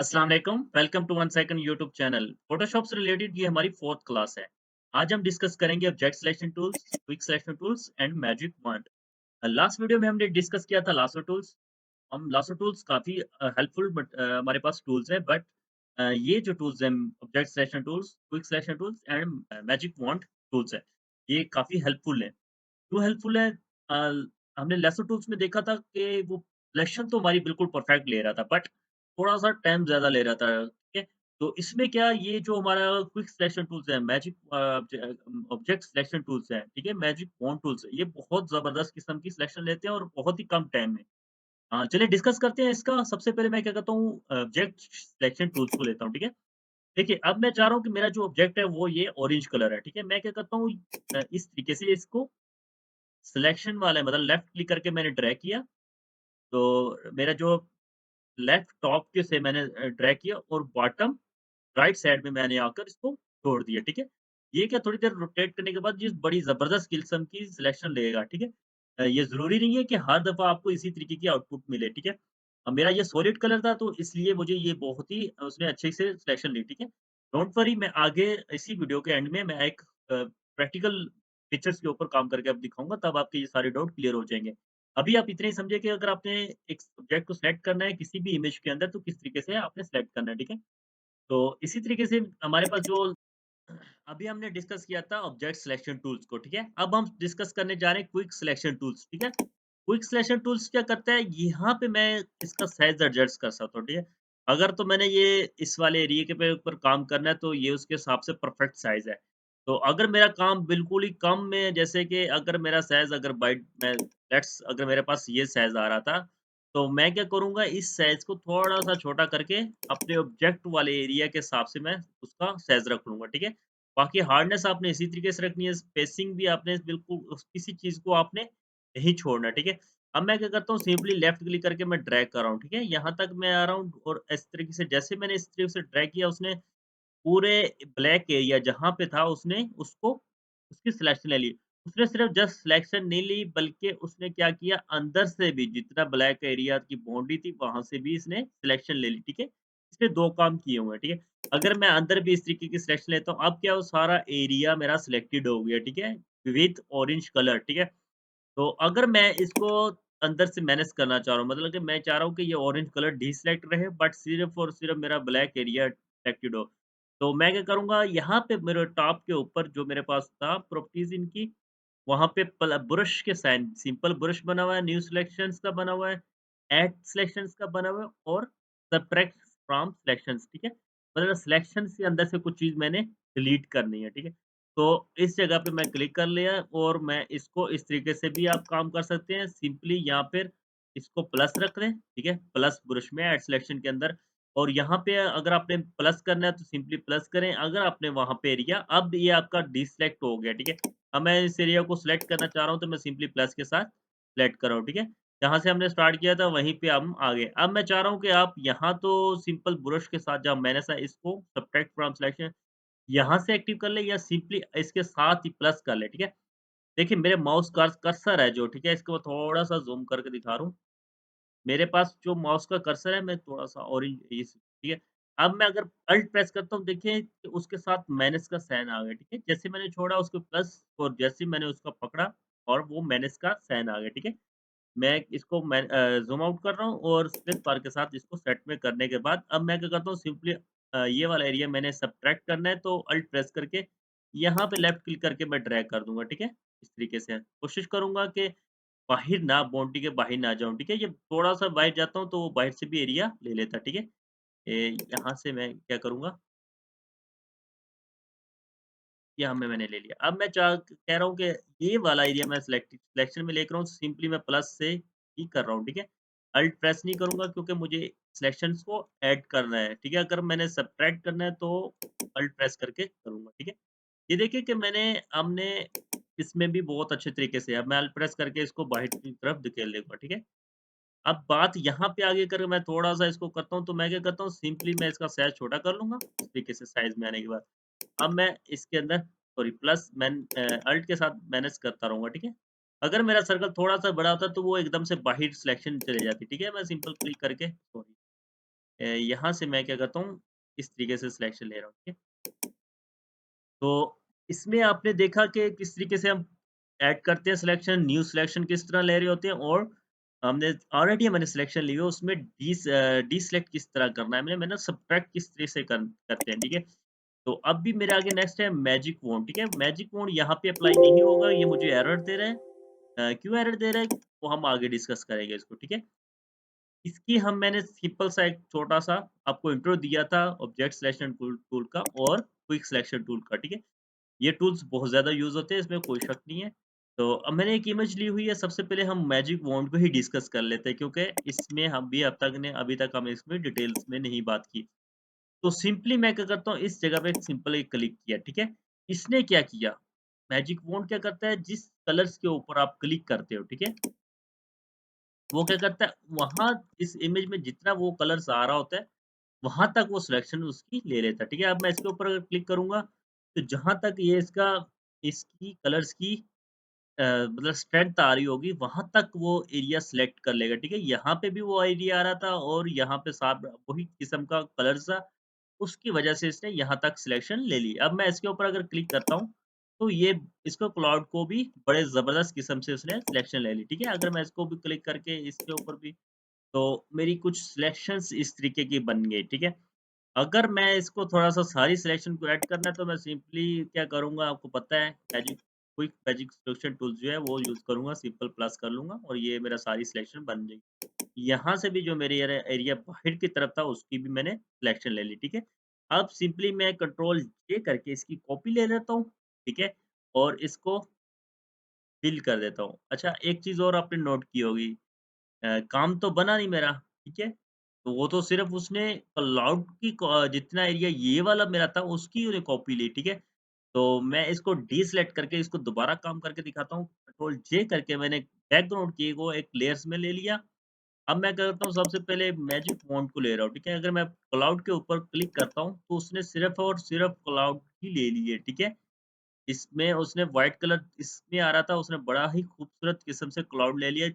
अस्सलाम वालेकुम, welcome to one second YouTube channel. Photoshop से रिलेटेड ये हमारी 4th क्लास है। आज हम डिस्कस करेंगे object selection tools, quick selection tools and magic wand. Last video में हमने डिस्कस किया था लासो टूल्स। हम लासो टूल्स काफ़ी हेल्पफुल बट हमारे पास टूल्स हैं बट ये जो टूल्स हैं object selection tools, quick selection tools and magic wand tools हैं, ये काफ़ी हेल्पफुल हैं। क्यों हेल्पफुल है? अ, हमने लेसर टूल्स में देखा था कि वो सिलेक्शन तो हमारी बिल्कुल परफेक्ट ले रहा था बट थोड़ा-सा टाइम ज़्यादा ले रहा था, ठीक है? तो इसमें क्या ये जो हमारा क्विक सिलेक्शन टूल्स है, मैजिक ऑब्जेक्ट सिलेक्शन टूल्स है, ठीक है? मैजिक फ़ॉन्ट टूल्स है, ये बहुत ज़बरदस्त किस्म की सिलेक्शन लेते हैं और बहुत ही कम टाइम में। चलिए डिस्कस करते हैं इसका। सबसे पहले मैं क्या करता हूँ ऑब्जेक्ट सिलेक्शन टूल्स को लेता हूँ, ठीक है? देखिए, अब मैं चाह रहा हूँ कि मेरा जो ऑब्जेक्ट है वो ये ऑरेंज कलर है, ठीक है? मैं क्या करता हूँ इस तरीके से इसको सिलेक्शन वाला है मतलब लेफ्ट क्लिक करके मैंने ड्रैग किया, तो मेरा जो लेफ्ट टॉप के से मैंने ड्रैग किया और बॉटम राइट साइड में मैंने आकर इसको छोड़ दिया, ठीक है? ये क्या थोड़ी देर रोटेट करने के बाद ये बड़ी ज़बरदस्त किस्म की सिलेक्शन लेगा, ठीक है? ये ज़रूरी नहीं है कि हर दफ़ा आपको इसी तरीके की आउटपुट मिले, ठीक है? अब मेरा ये सॉलिड कलर था तो इसलिए मुझे ये बहुत ही उसने अच्छे से सिलेक्शन ली, ठीक है? डोंट वरी मैं आगे इसी वीडियो के एंड में मैं एक प्रैक्टिकल पिक्चर्स के ऊपर काम करके अब दिखाऊँगा तब आपके ये सारे डाउट क्लियर हो जाएँगे। अभी आप इतना ही समझिए कि अगर आपने एक सब्जेक्ट को सिलेक्ट करना है किसी भी इमेज के अंदर तो किस तरीके से आपने सिलेक्ट करना है, ठीक है? तो इसी तरीके से हमारे पास जो अभी हमने डिस्कस किया था ऑब्जेक्ट सिलेक्शन टूल्स को, ठीक है? अब हम डिस्कस करने जा रहे हैं क्विक सिलेक्शन टूल्स, ठीक है? क्विक सिलेक्शन टूल्स क्या करता है, यहाँ पे मैं इसका साइज़ एडजस्ट कर सकता हूँ, ठीक है? अगर तो मैंने ये इस वाले एरिया के पे ऊपर काम करना है, तो ये उसके हिसाब से परफेक्ट साइज़ है। तो अगर मेरा काम बिल्कुल ही कम में जैसे कि अगर मेरा साइज़ अगर बाइट मैं लेट्स अगर मेरे पास ये साइज़ आ रहा था, तो मैं क्या करूँगा इस साइज़ को थोड़ा-सा छोटा करके अपने ऑब्जेक्ट वाले एरिया के हिसाब से मैं उसका साइज़ रख लूँगा, ठीक है? बाकी हार्डनेस आपने इसी तरीके से रखनी है, स्पेसिंग भी आपने बिल्कुल उस किसी चीज़ को आपने नहीं छोड़ना, ठीक है? अब मैं क्या करता हूँ सिंपली लेफ्ट क्लिक करके मैं ड्रैग कर रहा हूँ, ठीक है? यहाँ तक मैं आ रहा हूँ और इस तरीके से जैसे मैंने इस तरीके से ड्रैग किया उसने पूरे ब्लैक एरिया जहाँ पे था उसने उसको उसकी सिलेक्शन ले ली। उसने सिर्फ़ जस्ट सिलेक्शन नहीं ली बल्कि उसने क्या किया अंदर से भी जितना ब्लैक एरिया की बाउंड्री थी वहाँ से भी इसने सिलेक्शन ले ली, ठीक है? इसने 2 काम किए हुए हैं, ठीक है? अगर मैं अंदर भी इस तरीके की सिलेक्शन लेता हूँ, अब क्या वो सारा एरिया मेरा सिलेक्टेड हो गया, ठीक है? विथ ऑरेंज कलर, ठीक है? तो अगर मैं इसको अंदर से मैनेज करना चाह रहा हूँ, मतलब कि मैं चाह रहा हूँ कि ये ऑरेंज कलर डीसेलेक्ट रहे बट सिर्फ़ और सिर्फ़ मेरा ब्लैक एरिया सिलेक्टेड हो। तो मैं क्या करूँगा यहाँ पे मेरे टॉप के ऊपर जो मेरे पास था प्रॉपर्टीज़ इनकी, वहाँ पे ब्रश के साइन सिंपल ब्रश बना हुआ है, न्यू सिलेक्शंस का बना हुआ है, ऐड सिलेक्शंस का बना हुआ है और सबट्रैक्ट फ्रॉम सिलेक्शंस, ठीक है? मतलब सिलेक्शंस के अंदर से कुछ चीज़ मैंने डिलीट करनी है, ठीक है? तो इस जगह पे मैं क्लिक कर लिया और मैं इसको इस तरीके से भी आप काम कर सकते हैं। सिंपली यहाँ पर इसको प्लस रख दें, ठीक है? प्लस ब्रश में ऐड सिलेक्शन के अंदर और यहाँ पे अगर आपने प्लस करना है तो सिंपली प्लस करें। अगर आपने वहाँ पे एरिया अब ये आपका डिसेलेक्ट हो गया, ठीक है? अब मैं इस एरिया को सिलेक्ट करना चाह रहा हूँ तो मैं सिंपली प्लस के साथ सिलेक्ट कर रहा हूँ, ठीक है? जहाँ से हमने स्टार्ट किया था वहीं पे हम आ गए। अब मैं चाह रहा हूँ कि आप यहाँ तो सिंपल ब्रश के साथ जहाँ मैंने सा इसको सब्ट्रैक्ट फ्रॉम सिलेक्शन यहाँ से एक्टिव कर लें या सिंपली इसके साथ ही प्लस कर लें, ठीक है? देखिए मेरे माउस कर्सर है जो, ठीक है? इसको मैं थोड़ा-सा ज़ूम करके दिखा रहा हूँ। मेरे पास जो माउस का कर्सर है मैं थोड़ा-सा ऑरेंज इस ठीक है? अब मैं अगर अल्ट प्रेस करता हूँ देखिए कि उसके साथ माइनस का साइन आ गया, ठीक है? जैसे मैंने छोड़ा उसको प्लस और जैसे ही मैंने उसको पकड़ा और वो माइनस का साइन आ गया, ठीक है? मैं इसको ज़ूम आउट कर रहा हूँ और स्पेस बार के साथ इसको सेट में करने के बाद अब मैं क्या करता हूँ सिंपली ये वाला एरिया मैंने सब्ट्रैक्ट करना है तो अल्ट प्रेस करके यहाँ पे लेफ्ट क्लिक करके मैं ड्रैग कर दूँगा, ठीक है? इस तरीके से कोशिश करूँगा कि बाहिर ना बाउंड्री के बाहिर ना जाऊँ, ठीक है? ये थोड़ा-सा बाहर जाता हूँ तो वो बाहर से भी एरिया ले लेता है, ठीक है? यहाँ से मैं क्या करूँगा, यहाँ में मैंने ले लिया। अब मैं कह रहा हूँ कि ये वाला एरिया मैं सिलेक्शन में लेकर हूँ, सिंपली मैं प्लस से ही कर रहा हूँ, ठीक है? अल्ट प्रेस नहीं करूँगा क्योंकि मुझे सिलेक्शंस को ऐड करना है, ठीक है? अगर मैंने सब्ट्रैक्ट करना है तो अल्ट प्रेस करके करूँगा, ठीक है? ये देखिए कि हमने इसमें भी बहुत अच्छे तरीके से अब मैं अल्ट प्रेस करके इसको बाहर की तरफ धकेल दूँगा, ठीक है? अब बात यहाँ पे आगे कर मैं थोड़ा-सा इसको करता हूँ, तो मैं क्या करता हूँ सिंपली मैं इसका साइज़ छोटा कर लूँगा, इस तरीके से साइज़ में आने के बाद। अब मैं इसके अंदर सॉरी प्लस अल्ट के साथ मैनेज करता रहूँगा, ठीक है? अगर मेरा सर्कल थोड़ा-सा बड़ा होता तो वो एकदम से बाहिर सिलेक्शन चली जाती, ठीक है? मैं सिंपल क्लिक करके सॉरी यहाँ से मैं क्या करता हूँ, इस तरीके से सिलेक्शन ले रहा हूँ, ठीक है? तो इसमें आपने देखा कि किस तरीके से हम ऐड करते हैं सिलेक्शन, न्यू सिलेक्शन किस तरह ले रहे होते हैं और हमने ऑलरेडी मैंने सिलेक्शन ली है उसमें डीसेलेक्ट किस तरह करना है, मैंने सब्ट्रैक्ट किस तरह से करते हैं, ठीक है? तो अब भी मेरे आगे नेक्स्ट है मैजिक वॉन्ड, ठीक है? मैजिक वॉन्ड यहाँ पे अप्लाई नहीं होगा, ये मुझे एरर दे रहा है। क्यों एरर दे रहा है? वो हम आगे डिस्कस करेंगे इसको, ठीक है? इसकी मैंने सिंपल सा एक छोटा-सा आपको इंट्रो दिया था ऑब्जेक्ट सिलेक्शन टूल टूल का और क्विक सिलेक्शन टूल का, ठीक है? ये टूल्स बहुत ज़्यादा यूज़ होते हैं, इसमें कोई शक नहीं है। तो अब मैंने एक इमेज ली हुई है, सबसे पहले हम मैजिक वॉन्ड को ही डिस्कस कर लेते हैं क्योंकि इसमें हम भी अभी तक हम इसमें डिटेल्स में नहीं बात की। तो सिंपली मैं क्या करता हूँ, इस जगह पे सिंपल एक क्लिक किया, ठीक है? इसने क्या किया, मैजिक वॉन्ड क्या करता है, जिस कलर्स के ऊपर आप क्लिक करते हो, ठीक है? वो क्या करता है, वहाँ इस इमेज में जितना वो कलर्स आ रहा होता है, वहाँ तक वो सिलेक्शन उसकी ले लेता है, ठीक है? अब मैं इसके ऊपर अगर क्लिक करूँगा, तो जहाँ तक ये इसकी कलर्स की मतलब स्ट्रेंथ आ रही होगी, वहाँ तक वो एरिया सिलेक्ट कर लेगा, ठीक है? यहाँ पे भी वो एरिया आ रहा था और यहाँ पे साब वही किस्म का कलर्स था, उसकी वजह से इसने यहाँ तक सिलेक्शन ले ली। अब मैं इसके ऊपर अगर क्लिक करता हूँ, तो ये इसको क्लाउड को भी बड़े ज़बरदस्त किस्म से उसने सिलेक्शन ले ली, ठीक है? अगर मैं इसको भी क्लिक करके इसके ऊपर भी तो मेरी कुछ सिलेक्शंस इस तरीके की बन गई, ठीक है? अगर मैं इसको थोड़ा-सा सारी सिलेक्शन को ऐड करना है तो मैं सिंपली क्या करूँगा आपको पता है क्विक मैजिक सिलेक्शन टूल्स जो है वो यूज़ करूँगा, सिंपल प्लस कर लूँगा और ये मेरा सारी सिलेक्शन बन जाएगी। यहाँ से भी जो मेरे एरिया एरिया बाहर की तरफ था उसकी भी मैंने सिलेक्शन ले ली, ठीक है? अब सिंपली मैं कंट्रोल जे करके इसकी कॉपी ले लेता हूँ, ठीक है? और इसको फिल कर देता हूँ। अच्छा एक चीज़ और आपने नोट की होगी काम तो बना नहीं मेरा, ठीक है? तो वो तो सिर्फ़ उसने क्लाउड की जितना एरिया ये वाला मेरा था उसकी उसने कॉपी ली, ठीक है? तो मैं इसको डीसेलेक्ट करके इसको दोबारा काम करके दिखाता हूँ। कंट्रोल जे करके मैंने बैकग्राउंड की को एक लेयर्स में ले लिया। अब मैं क्या करता हूँ सबसे पहले मैजिक फ़ॉन्ट को ले रहा हूँ, ठीक है? अगर मैं क्लाउड के ऊपर क्लिक करता हूँ तो उसने सिर्फ़ और सिर्फ़ क्लाउड ही ले ली है, ठीक है? इसमें उसने व्हाइट कलर इसमें आ रहा था, उसने बड़ा ही खूबसूरत किस्म से क्लाउड ले लिया।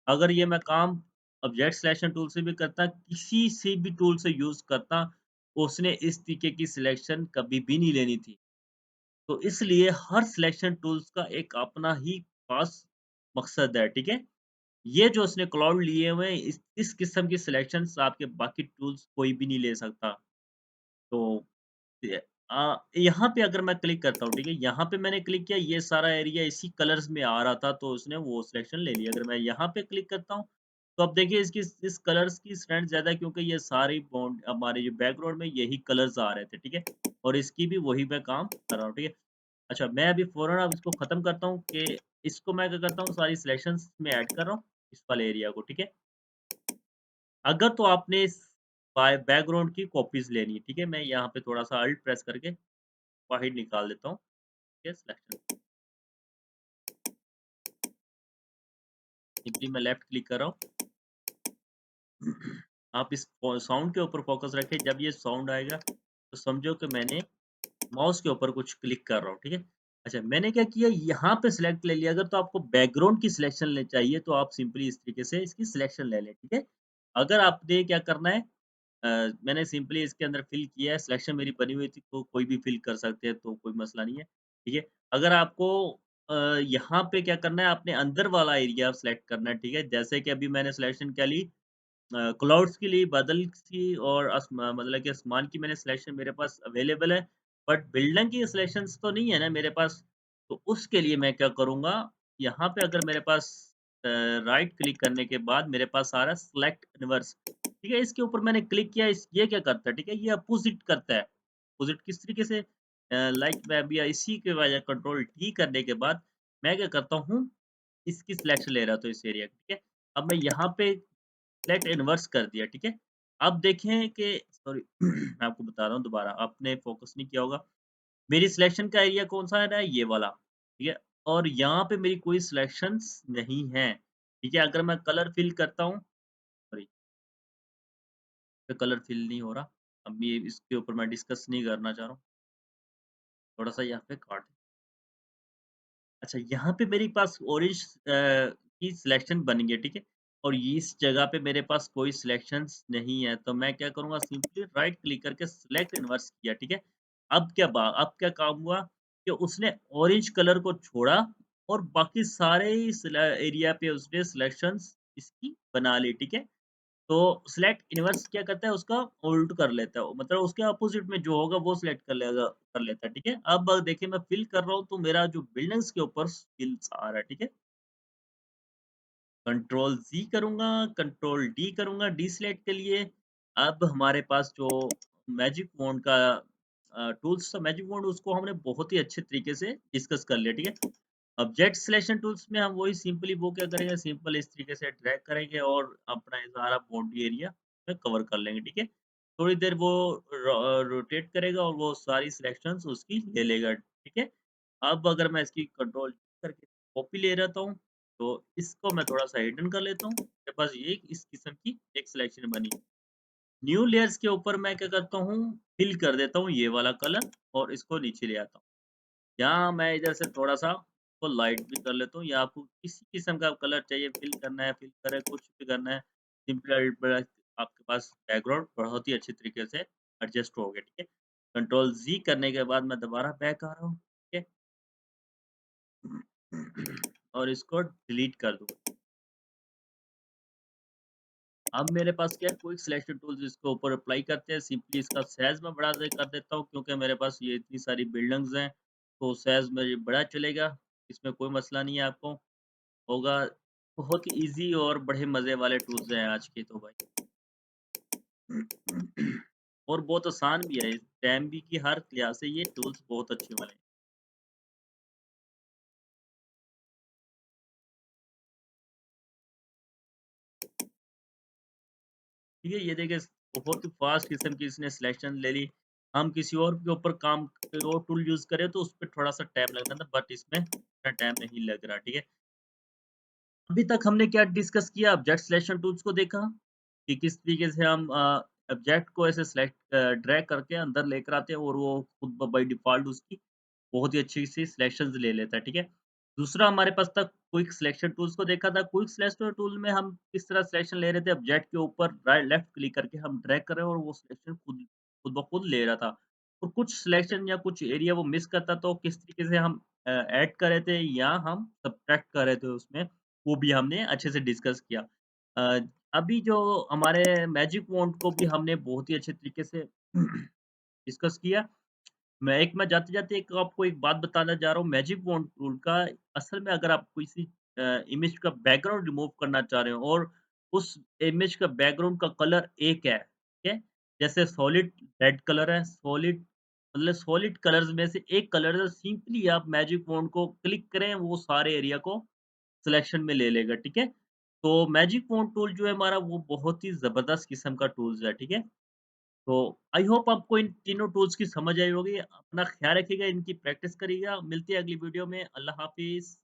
अगर ये मैं काम ऑब्जेक्ट सिलेक्शन टूल से भी करता, किसी से भी टूल से यूज़ करता, उसने इस तरीके की सिलेक्शन कभी भी नहीं लेनी थी। तो इसलिए हर सिलेक्शन टूल्स का एक अपना ही ख़ास मकसद है, ठीक है? ये जो उसने क्लाउड लिए हुए हैं, इस किस्म की सिलेक्शंस आपके बाकी टूल्स कोई भी नहीं ले सकता। तो यहाँ पे अगर मैं क्लिक करता हूँ, ठीक है? यहाँ पे मैंने क्लिक किया, ये सारा एरिया इसी कलर्स में आ रहा था, तो उसने वो सिलेक्शन ले लिया। अगर मैं यहाँ पे क्लिक करता हूँ, तो अब देखिए इसकी इस कलर्स की स्ट्रेंथ ज़्यादा है क्योंकि ये सारी बॉन्ड हमारे जो बैकग्राउंड में यही कलर्स आ रहे थे, ठीक है? और इसकी भी वही मैं काम कर रहा हूँ, ठीक है? अच्छा, मैं अभी फ़ौरन अब इसको ख़त्म करता हूँ कि इसको मैं क्या करता हूँ, सारी सिलेक्शंस में ऐड कर रहा हूँ, इस वाले एरिया को, ठीक है? अगर तो आपने इस बैकग्राउंड की कॉपीज़ लेनी है, ठीक है? मैं यहाँ पे थोड़ा-सा अल्ट प्रेस करके बाहर निकाल देता हूँ, ठीक है? सिलेक्शन सिंपली मैं लेफ्ट क्लिक कर रहा हूँ। आप इस साउंड के ऊपर फ़ोकस रखें, जब ये साउंड आएगा, तो समझो कि मैंने माउस के ऊपर कुछ क्लिक कर रहा हूँ, ठीक है? अच्छा, मैंने क्या किया, यहाँ पे सिलेक्ट ले लिया, अगर तो आपको बैकग्राउंड की सिलेक्शन ले चाहिए, तो आप सिंपली इस तरीके से इसकी सिलेक्शन ले लें, ठीक है? अगर आपने क्या करना है मैंने सिंपली इसके अंदर फ़िल किया है, सिलेक्शन मेरी बनी हुई थी, तो कोई भी फ़िल कर सकते हैं, तो कोई मसला नहीं है, ठीक है? अगर आपको अ, यहाँ पे क्या करना है, आपने अंदर वाला एरिया सेलेक्ट करना है, ठीक है? जैसे कि अभी मैंने सिलेक्शन क्या ली क्लाउड्स के लिए बादल की और मतलब कि आसमान की मैंने सिलेक्शन मेरे पास अवेलेबल है, बट बिल्डिंग की सिलेक्शंस तो नहीं है ना मेरे पास। तो उसके लिए मैं क्या करूँगा, यहाँ पे अगर मेरे पास राइट क्लिक करने के बाद मेरे पास आ रहा है सेलेक्ट इनवर्स, ठीक है? इसके ऊपर मैंने क्लिक किया, इस ये क्या करता है, ठीक है? ये अपोज़िट करता है। अपोज़िट किस तरीके से? लाइक मैं अभी इसी के वजह कंट्रोल टी करने के बाद मैं क्या करता हूँ, इसकी सिलेक्शन ले रहा था इस एरिया की, ठीक है? अब मैं यहाँ पे सेलेक्ट इनवर्स कर दिया, ठीक है? अब देखें कि सॉरी मैं आपको बता रहा हूँ दोबारा, आपने फ़ोकस नहीं किया होगा। मेरी सिलेक्शन का एरिया कौन-सा है ना? ये वाला, ठीक है? और यहाँ पे मेरी कोई सिलेक्शंस नहीं है, ठीक है? अगर मैं कलर फ़िल करता हूँ सॉरी, ये कलर फ़िल नहीं हो रहा। अब ये इसके ऊपर मैं डिस्कस नहीं करना चाह रहा हूँ। थोड़ा-सा यहाँ पे काट अच्छा, यहाँ पे मेरे पास ऑरेंज की सिलेक्शन बन गई है, ठीक है? और इस जगह पे मेरे पास कोई सिलेक्शंस नहीं है, तो मैं क्या करूँगा सिंपली राइट क्लिक करके सिलेक्ट इनवर्स किया, ठीक है? अब क्या काम हुआ कि उसने ऑरेंज कलर को छोड़ा और बाकी सारे ही एरिया पे उसने सिलेक्शंस इसकी बना ली, ठीक है? तो सिलेक्ट इनवर्स क्या करता है उसका उल्ट कर लेता है, मतलब उसके अपोज़िट में जो होगा वो सिलेक्ट कर लेता है, ठीक है? अब देखिए मैं फिल कर रहा हूँ तो मेरा जो बिल्डिंग्स के ऊपर फिल्स आ रहा है, ठीक है? कंट्रोल ज़ी करूँगा, कंट्रोल डी करूँगा डीसेलेक्ट के लिए। अब हमारे पास जो मैजिक वॉन्ड का टूल्स था मैजिक वॉन्ड उसको हमने बहुत ही अच्छे तरीके से डिस्कस कर लिया, ठीक है? ऑब्जेक्ट सिलेक्शन टूल्स में हम वही सिंपली वो क्या करेंगे सिंपल इस तरीके से ड्रैग करेंगे और अपना ये सारा बाउंड्री एरिया में कवर कर लेंगे, ठीक है? थोड़ी देर वो रोटेट करेगा और वो सारी सिलेक्शंस उसकी ले लेगा, ठीक है? अब अगर मैं इसकी कंट्रोल करके कॉपी ले रहता हूँ, तो इसको मैं थोड़ा-सा हिडन कर लेता हूँ। मेरे पास ये इस किस्म की एक सिलेक्शन बनी। न्यू लेयर्स के ऊपर मैं क्या करता हूँ, फिल कर देता हूँ ये वाला कलर और इसको नीचे ले आता हूँ। यहाँ मैं इधर से थोड़ा-सा इसको लाइट भी कर लेता हूँ या आपको किसी किस्म का कलर चाहिए फिल करना है, फिल करें, कुछ भी करना है, सिंपल बड़ा आपके पास बैकग्राउंड बहुत ही अच्छी तरीके से एडजस्ट हो गया, ठीक है? कंट्रोल ज़ी करने के बाद मैं दोबारा बैक आ रहा हूँ, ठीक है? और इसको डिलीट कर दूँ। अब मेरे पास क्या है क्विक सिलेक्शन टूल्स इसके ऊपर अप्लाई करते हैं, सिंपली इसका साइज़ मैं बड़ा कर देता हूँ क्योंकि मेरे पास ये इतनी सारी बिल्डिंग्स हैं, तो साइज़ मेरी बड़ा चलेगा, इसमें कोई मसला नहीं है आपको। होगा बहुत ही ईज़ी और बड़े मज़े वाले टूल्स हैं आज के तो भाई। और बहुत आसान भी है, टाइम भी की हर लिहाज़ से ये टूल्स बहुत अच्छे वाले हैं। ठीक है, ये देखिए बहुत ही फ़ास्ट किस्म की इसने सिलेक्शन ले ली। हम किसी और के ऊपर काम और टूल यूज़ करें तो उसपे थोड़ा-सा टाइम लगता था बट इसमें इतना टाइम नहीं लग रहा, ठीक है? अभी तक हमने क्या डिस्कस किया ऑब्जेक्ट सिलेक्शन टूल्स को देखा कि किस तरीके से हम ऑब्जेक्ट को ऐसे ड्रैग करके अंदर लेकर आते हैं और वो खुद बाय डिफ़ॉल्ट उसकी बहुत ही अच्छी सी सिलेक्शंस ले लेता है, ठीक है? दूसरा हमारे पास था क्विक सिलेक्शन टूल्स को देखा था, क्विक सिलेक्शन टूल में हम किस तरह सिलेक्शन ले रहे थे ऑब्जेक्ट के ऊपर लेफ्ट क्लिक करके हम ड्रैग कर रहे हैं और वो सिलेक्शन खुद खुद ब खुद ले रहा था। और कुछ सिलेक्शन या कुछ एरिया वो मिस करता तो किस तरीके से हम ऐड कर रहे थे या हम सब्ट्रैक्ट कर रहे थे उसमें, वो भी हमने अच्छे से डिस्कस किया। अ, अभी जो हमारे मैजिक वॉन्ड को भी हमने बहुत ही अच्छे तरीके से डिस्कस किया। मैं जाते-जाते एक आपको एक बात बताना जा रहा हूँ मैजिक वॉन्ड टूल का असल में अगर आप किसी इमेज का बैकग्राउंड रिमूव करना चाह रहे हो और उस इमेज का बैकग्राउंड का कलर एक है, ठीक है? जैसे सॉलिड रेड कलर है, सॉलिड मतलब सॉलिड कलर्स में से एक कलर है, सिंपली आप मैजिक वॉन्ड को क्लिक करें, वो सारे एरिया को सिलेक्शन में ले लेगा, ठीक है? तो मैजिक फ़ॉन्ट टूल जो है हमारा वो बहुत ही ज़बरदस्त किस्म का टूल्स है, ठीक है? तो आई होप आपको इन तीनों टूल्स की समझ आई होगी। अपना ख़्याल रखिएगा, इनकी प्रैक्टिस करिएगा। मिलते हैं अगली वीडियो में। अल्लाह हाफ़िज़।